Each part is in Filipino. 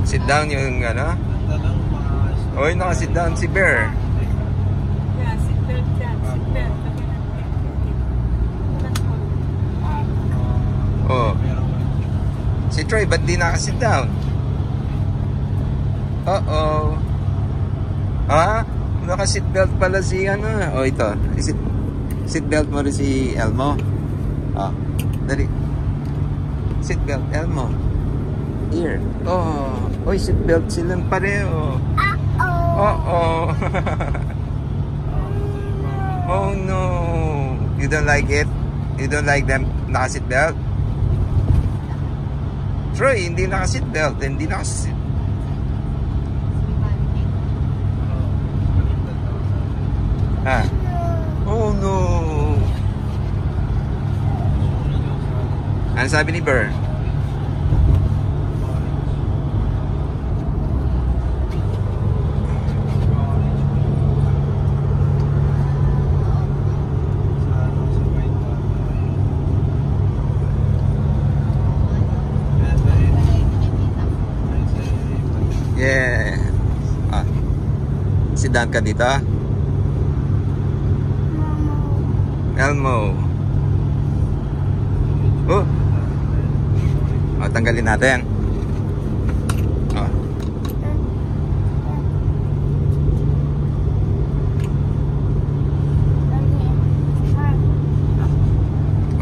Sit down yung ano? Oy, naka-sit down si Bear. Yeah, seatbelt dyan. Seatbelt. Oh. Si Troy, ba't di naka-sit down? Uh-oh. Ha? Naka-seatbelt pala si ano. Oh, ito. Seatbelt mo rin si Elmo. Oh, dali. Seatbelt, Elmo. Here. Oh. Oy, seatbelt silang pareho. Uh-oh. Oh no. You don't like it? You don't like them naka-seatbelt? Troy, hindi naka-seatbelt. Hindi naka-seatbelt. Ah. Oh no. Ano sabi ni Burr? Yeah. Ah. Sit down ka dito. Elmo. Oh. Oh, tanggalin natin. Oh.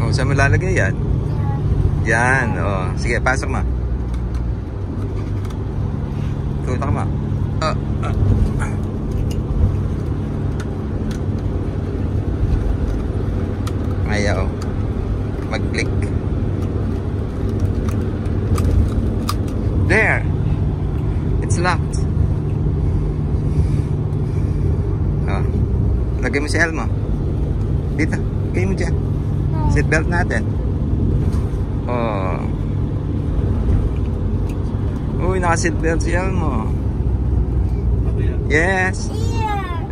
Oh, saan mo lalagay yan? Yan, oh. Sige, pasok mo. Tutok mo. Ayaw mag-click. There. It's locked. Oh. Lagay mo si Elmo. Dito. Lagay mo dyan. Seatbelt natin. Oh. Uy, naka-seatbelt si Elmo. Yes.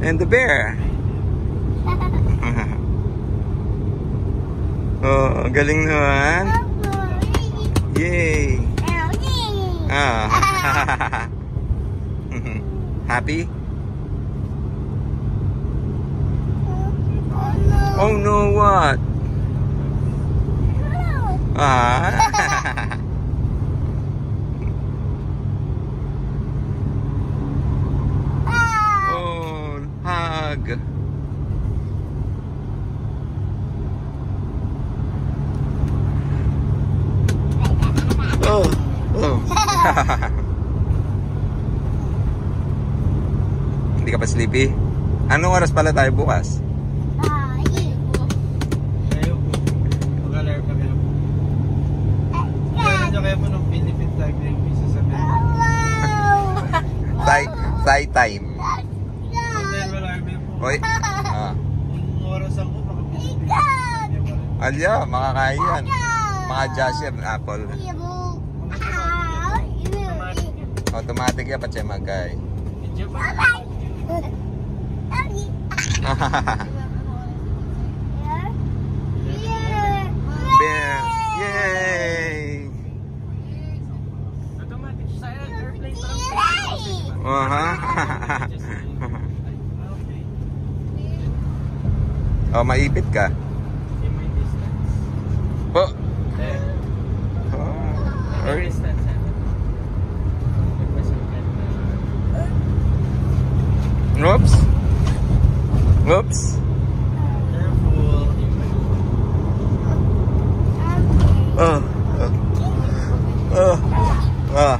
And the bear. Oh, galing naman. Yay. Ah. Happy? Oh no, what? Ah. Oh, hug. Oh. Oh. Hindi ka pa sleepy? Anong oras pala tayo bukas? Thai time. Oy. Ah. Alya, makakain. Mga Jasher apple. Automatic ya pace magay. Bear. Yay. Automatic sa airplane Oh, maipit ka. Oh. Oh. Oops. Oops. Oh. Oh. Oh.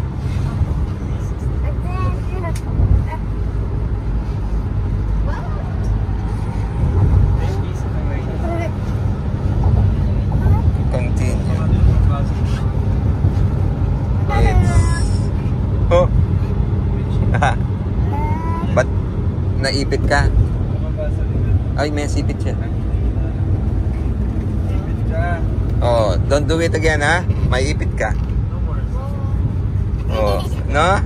Continue. Oh. Ba't naipit ka? Ay, may sipit siya. Oh, don't do it again, ha? May ipit ka. Oh, no?